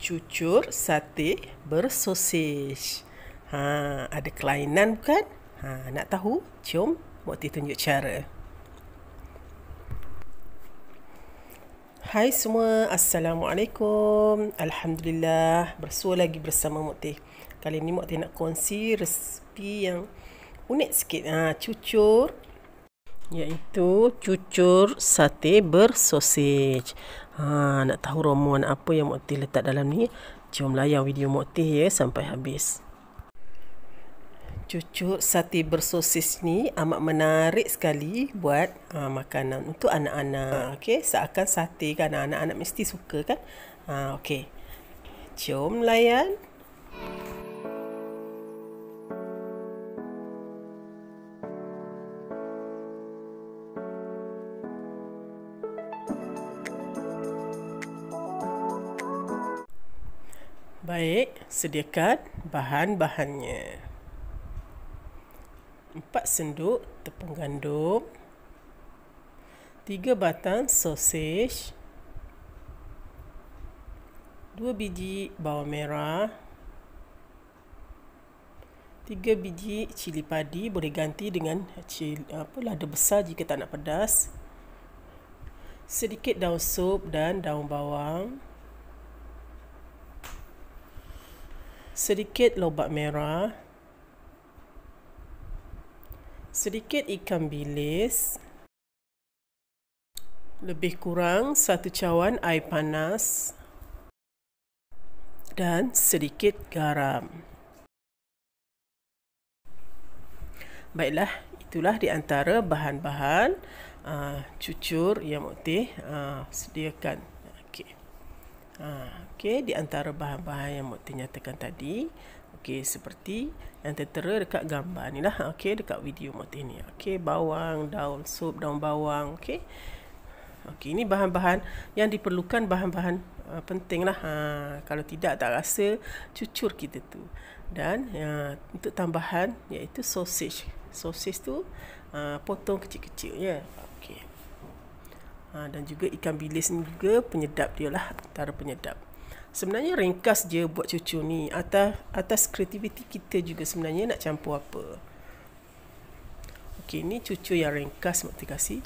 Cucur sate bersosis. Ada kelainan bukan? Nak tahu? Jom Mokti tunjuk cara. Hai semua, Assalamualaikum. Alhamdulillah, bersua lagi bersama Mokti. Kali ni Mokti nak kongsi resipi yang unik sikit. Cucur, iaitu cucur sate bersosis. Nak tahu ramuan apa yang Mokti letak dalam ni? Jom layan video Mokti ya sampai habis. Cucur sate bersosis ni amat menarik sekali buat makanan untuk anak-anak. Okey, seakan sate kan, anak-anak mesti suka kan? Okey. Jom layan. Baik, sediakan bahan-bahannya. 4 senduk tepung gandum, 3 batang sosis, 2 biji bawang merah, 3 biji cili padi, boleh ganti dengan lada besar jika tak nak pedas, sedikit daun sup dan daun bawang, sedikit lobak merah, sedikit ikan bilis, lebih kurang 1 cawan air panas dan sedikit garam. Baiklah, itulah di antara bahan-bahan cucur yang Mokti sediakan. Okey, di antara bahan-bahan yang Mokti nyatakan tadi, seperti yang tertera dekat gambar ni lah. Dekat video Mokti ni. Bawang, daun sup, daun bawang. Ini bahan-bahan yang diperlukan, bahan-bahan penting lah. Kalau tidak, tak rasa cucur kita tu. Dan untuk tambahan iaitu sosis. Sosis tu potong kecil-kecil ya. Dan juga ikan bilis ni juga penyedap dia lah, antara penyedap. Sebenarnya ringkas je buat cucur ni. Atas kreativiti kita juga sebenarnya nak campur apa. Ni cucur yang ringkas Mokti kasih.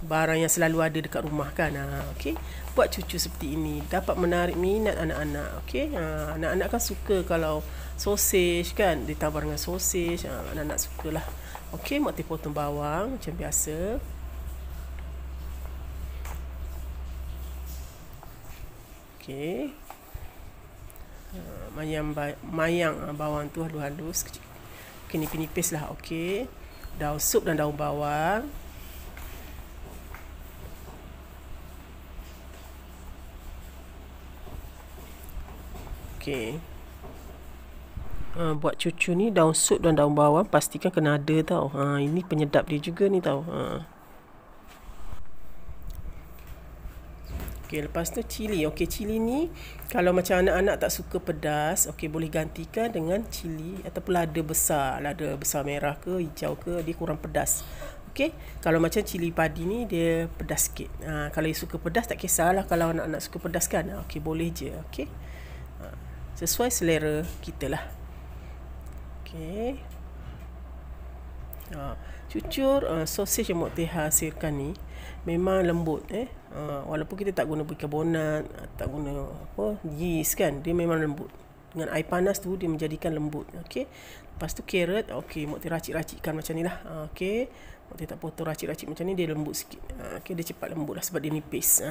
Barang yang selalu ada dekat rumah kan. Buat cucur seperti ini dapat menarik minat anak-anak. Anak-anak kan suka kalau sosis kan, ditambah dengan sosis. Anak-anak sukalah. Mokti potong bawang macam biasa. Mayang bawang tu halus-halus, nipis lah. Daun sup dan daun bawang. Buat cucur ni daun sup dan daun bawang pastikan kena ada tau. Ini penyedap dia juga ni tau. Lepas tu cili. Cili ni kalau macam anak-anak tak suka pedas, boleh gantikan dengan cili ataupun lada besar merah ke hijau ke, dia kurang pedas. Kalau macam cili padi ni dia pedas sikit. Kalau dia suka pedas tak kisahlah, kalau anak-anak suka pedas kan. Boleh je. Sesuai selera kita lah. Cucur sosis yang Mokti hasilkan ni memang lembut. Walaupun kita tak guna bikarbonat, tak guna yeast kan, dia memang lembut. Dengan air panas tu dia menjadikan lembut. Lepas tu carrot, Mokti racik-racikkan macam ni lah. Mokti tak potong, racik-racik macam ni, dia lembut sikit. Dia cepat lembut lah sebab dia nipis.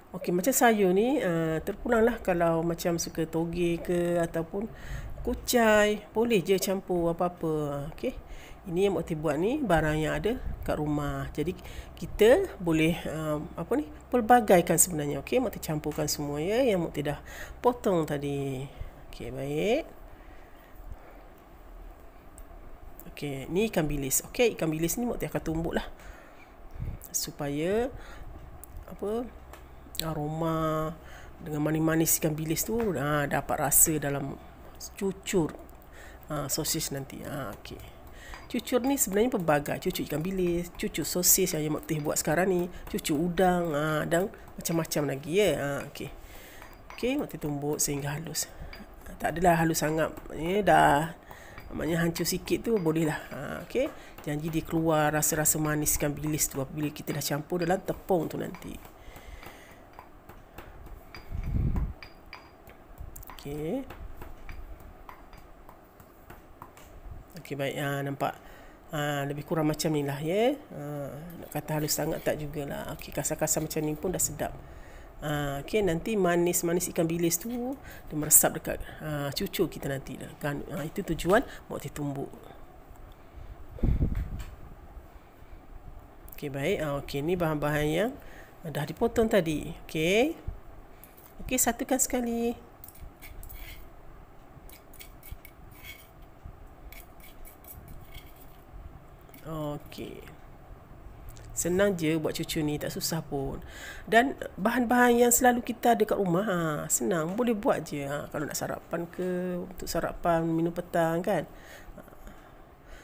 Macam sayur ni terpulang lah. Kalau macam suka toge ke ataupun kucai, boleh je campur apa-apa. Ini yang Mokti buat ni barang yang ada kat rumah. Jadi kita boleh pelbagaikan sebenarnya. Mokti campurkan semua ya yang Mokti dah potong tadi. Baik. Ni ikan bilis. Ikan bilis ni Mokti akan tumbuk lah supaya aroma dengan manis-manis ikan bilis tu dapat rasa dalam cucur sosis nanti. Cucur ni sebenarnya pelbagai. Cucur ikan bilis, cucur sosis yang Mak Teh buat sekarang ni, cucur udang, dan macam-macam lagi ya. Okey. Okey, Mak Teh tumbuk sehingga halus. Tak adalah halus sangat. Dah maknanya hancur sikit tu bolehlah. Okey. Janji dia keluar rasa-rasa manis ikan bilis tu apabila kita dah campur dalam tepung tu nanti. Okey. Okey, baik. Nampak. Lebih kurang macam ni lah ya. Nak kata halus sangat tak jugalah. Okey, kasar-kasar macam ni pun dah sedap. Okey, nanti manis-manis ikan bilis tu dia meresap dekat cucur kita nanti dah. Itu tujuan Mak Teh tumbuk. Okey, baik. Okey, ni bahan-bahan yang dah dipotong tadi. Okey. Okey, satukan sekali. Okey. Senang je buat cucur ni, tak susah pun. Dan bahan-bahan yang selalu kita ada kat rumah, senang, boleh buat je. Kalau nak sarapan ke, untuk sarapan, minum petang kan.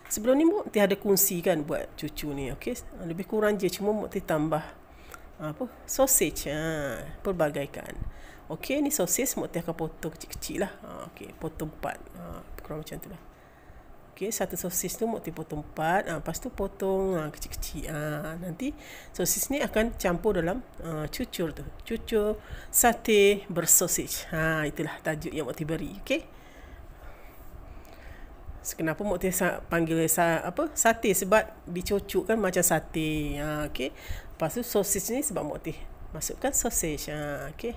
Sebelum ni Mak Teh ada kongsi kan buat cucur ni, okey. Lebih kurang je, cuma Mak Teh tambah sausage, pelbagaikan. Okey, ni sosis Mak Teh akan potong kecil-kecil lah. Okey, potong 4. Kurang macam tu lah. Okey, satu sosis tu Mak Teh potong 4. Lepas tu potong kecil-kecil. Nanti sosis ni akan campur dalam cucur tu. Cucur sate bersosis. Itulah tajuk yang Mak Teh beri. Okey. Kenapa Mak Teh panggil sate? Sebab dicocok kan macam sate. Okey. Lepas tu sosis ni sebab Mak Teh masukkan sosis. Okey.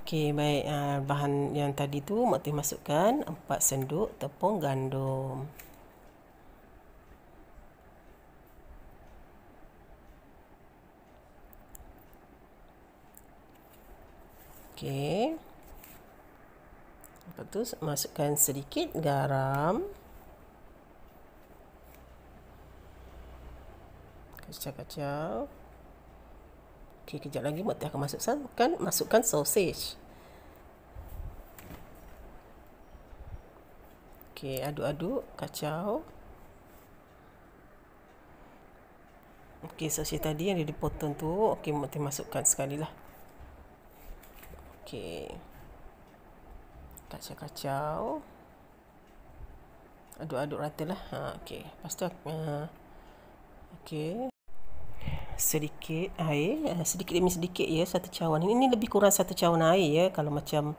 Okey, baik. Bahan yang tadi tu Mak Teh masukkan 4 sendok tepung gandum. Okey. Lepas tu masukkan sedikit garam. Kacau-kacau. Okey, kejap lagi Mak Teh akan masukkan sausage. Okey, aduk-aduk, kacau. Okey, sausage tadi yang dia dipotong tu, okey Mak Teh masukkan sekali lah. Okey. Kacau-kacau. Aduk-aduk rata lah. Okey. Lepas tu okey. Sedikit air, sedikit demi sedikit ya, 1 cawan. Ini lebih kurang 1 cawan air ya. Kalau macam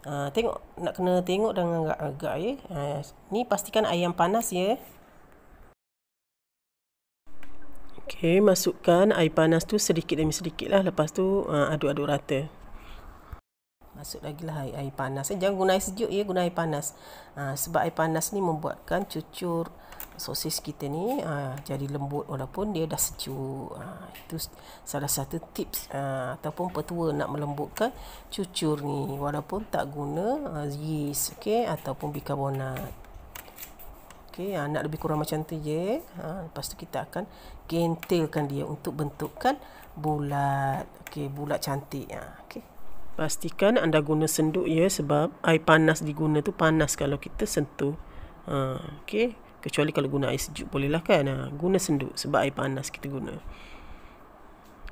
tengok, nak kena tengok dengan agak-agak ya. Ni pastikan air yang panas ya. Okey, masukkan air panas tu sedikit demi sedikit lah. Lepas tu aduk-aduk rata. Masuk lagi lah air panas. Jangan guna air sejuk ya, guna air panas. Sebab air panas ni membuatkan cucur sosis kita ni jadi lembut walaupun dia dah sejuk. Itu salah satu tips ataupun petua nak melembutkan cucur ni walaupun tak guna yeast, okey, ataupun bikarbonat. Okey, nak lebih kurang macam tu je. Lepas tu kita akan gentilkan dia untuk bentukkan bulat. Okey, bulat cantik. Okey. Pastikan anda guna senduk ya, sebab air panas diguna tu panas kalau kita sentuh. Okey, kecuali kalau guna air sejuk bolehlah kan. Guna senduk sebab air panas kita guna.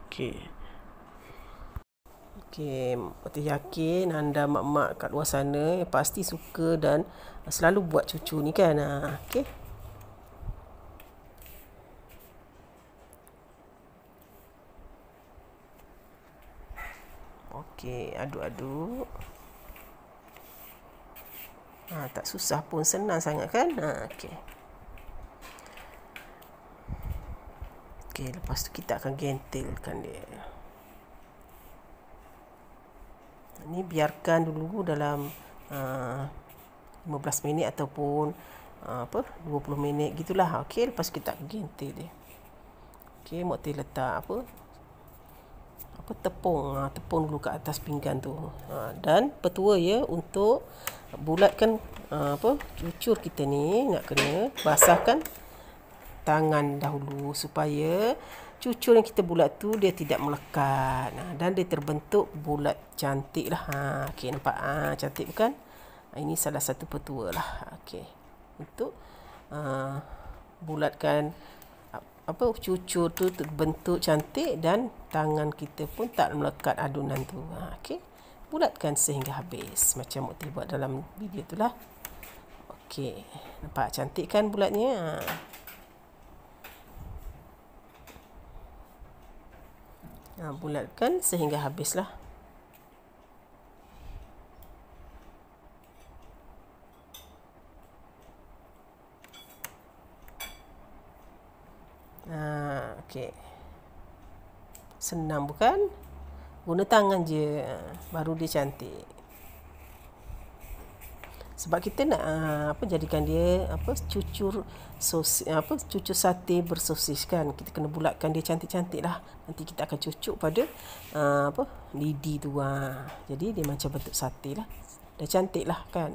Okey. Okey, Mak Teh yakin anda mak-mak kat luar sana pasti suka dan selalu buat cucu ni kan. Okey. Okey, aduk-aduk. Tak susah pun, senang sangat kan. Okey. Okey, lepas tu kita akan gentilkan dia. Ni biarkan dulu dalam 15 minit ataupun 20 minit gitulah. Okey, lepas kita gentil dia. Okey, Mak Teh letak tepung dulu kat atas pinggan tu. Dan petua ya, untuk bulatkan cucur kita ni nak kena basahkan tangan dahulu supaya cucur yang kita bulat tu dia tidak melekat dan dia terbentuk bulat cantik lah. Okey, nampak cantik bukan? Ini salah satu petua lah. Okey. Untuk bulatkan cucur tu bentuk cantik dan tangan kita pun tak melekat adunan tu. Okey. Bulatkan sehingga habis macam Mukti buat dalam video tu lah. Okey. Nampak cantik kan bulatnya? Bulatkan sehingga habislah. Okey. Senang bukan? Guna tangan je, baru dia cantik. Sebab kita nak jadikan dia cucur cucur sate bersosis kan. Kita kena bulatkan dia cantik-cantik lah. Nanti kita akan cucuk pada lidi tu. Jadi dia macam bentuk sate lah. Dah cantik lah kan.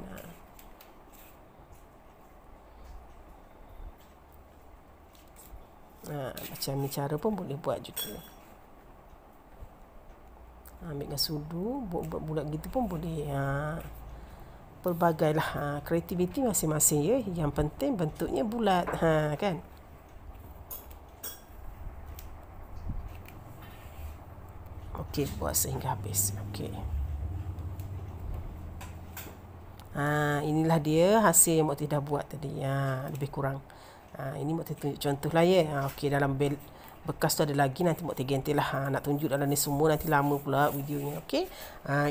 Macam ni cara pun boleh buat juga. Ambil dengan sudu, buat gitu pun boleh. Pelbagai lah. Kreativiti masing-masing ya. Yang penting bentuknya bulat. Kan? Okey, buat sehingga habis. Okey. Inilah dia hasil yang Mukti dah buat tadi. Lebih kurang. Ini Mukti tunjuk contoh lah ya. Okey, dalam bekas tu ada lagi, nanti Mukti ganti lah. Nak tunjuk dalam ni semua nanti lama pula videonya. Okey.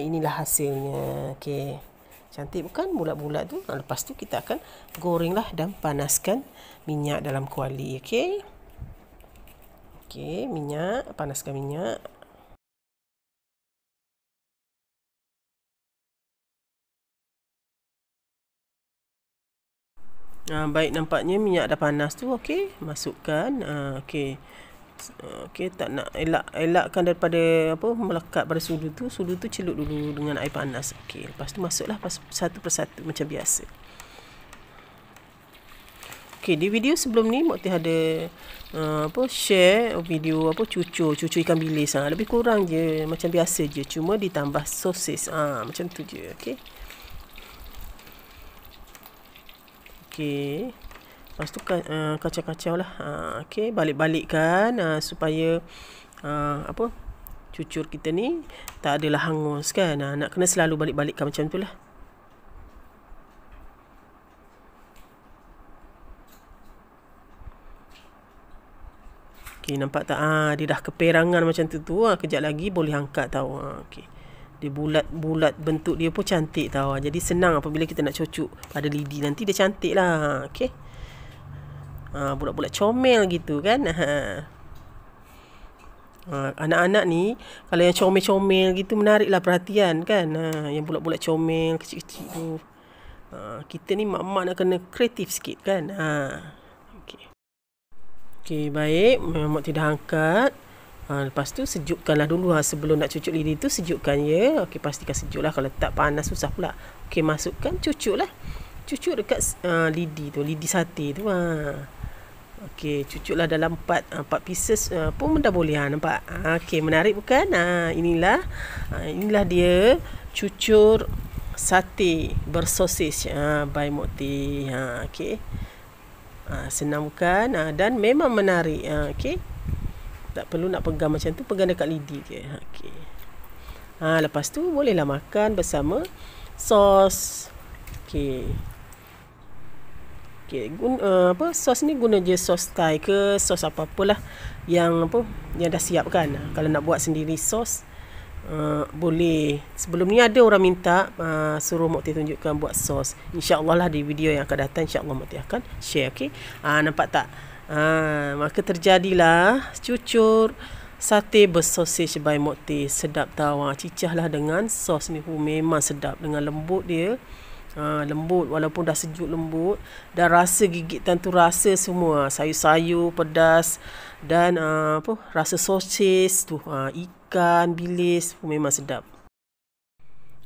Inilah hasilnya. Okey. Cantik bukan bulat-bulat tu? Lepas tu kita akan gorenglah dan panaskan minyak dalam kuali. Okey. Okey, panaskan minyak. Baik, nampaknya minyak dah panas tu. Okey, masukkan. Okey. Okey, tak nak elakkan daripada melekat pada sudu tu. Sudu tu celup dulu dengan air panas. Okey, lepas tu masuklah satu persatu macam biasa. Okey, di video sebelum ni Mukti ada share video cucur ikan bilis. Lebih kurang je macam biasa je, cuma ditambah sosis. Macam tu je. Okey. Okey. Lepas tu kacau-kacau lah. Okey, balik-balikkan supaya cucur kita ni tak adalah hangus kan. Nak kena selalu balik-balikkan macam tu lah. Okey, nampak tak? Dia dah keperangan macam tu. Kejap lagi boleh angkat tau. Okey. Dia bulat bentuk dia pun cantik tau. Jadi senang apabila kita nak cucuk pada lidi nanti dia cantik lah. Okey. Bulat-bulat comel gitu kan. Anak-anak ni kalau yang comel-comel gitu menariklah perhatian kan. Yang bulat-bulat comel kecil-kecil tu. Kita ni mak-mak nak kena kreatif sikit kan. Okey. Okey, baik. Mak tidak angkat. Lepas tu sejukkanlah dulu sebelum nak cucuk lidi tu, sejukkan ya. Okey, pastikan sejuk lah. Kalau tak panas susah pula. Okey, masukkan, cucuk lah. Cucuk dekat lidi tu, lidi sate tu. Okey, cucuklah dalam 4 pieces pun dah boleh. Nampak? Okey, menarik bukan? Inilah dia cucur sate bersosis by Mukti. Okey. Senang bukan? Dan memang menarik. Okey. Tak perlu nak pegang macam tu, pegang dekat lidi je. Okey. Lepas tu bolehlah makan bersama sos. Okey. Okey, sos ni guna je sos Thai ke sos apa-apalah yang dah siap kan. Kalau nak buat sendiri sos boleh. Sebelum ni ada orang minta suruh Mukti tunjukkan buat sos. InsyaAllah lah di video yang akan datang, insyaAllah Mukti akan share. Okey. Nampak tak? Maka terjadilah cucur sate bersosis by Mukti. Sedap tau. Cicahlah dengan sos ni. Memang sedap dengan lembut dia. Lembut walaupun dah sejuk lembut, dan rasa gigitan tu rasa semua sayur-sayur pedas dan rasa sosis tu, ikan bilis memang sedap.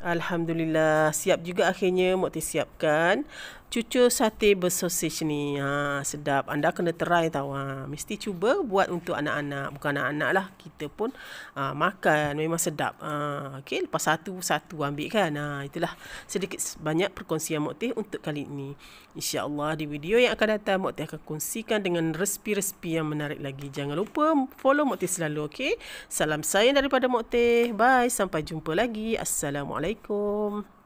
Alhamdulillah, siap juga akhirnya Mukti siapkan cucur sate bersosis ni. Sedap. Anda kena try tau. Mesti cuba buat untuk anak-anak. Bukan anak-anak lah. Kita pun makan. Memang sedap. Okey, lepas satu ambil kan. Itulah sedikit banyak perkongsian Mok Teh untuk kali ini. InsyaAllah di video yang akan datang Mok Teh akan kongsikan dengan resipi-resipi yang menarik lagi. Jangan lupa follow Mok Teh selalu. Okey. Salam sayang daripada Mok Teh. Bye. Sampai jumpa lagi. Assalamualaikum.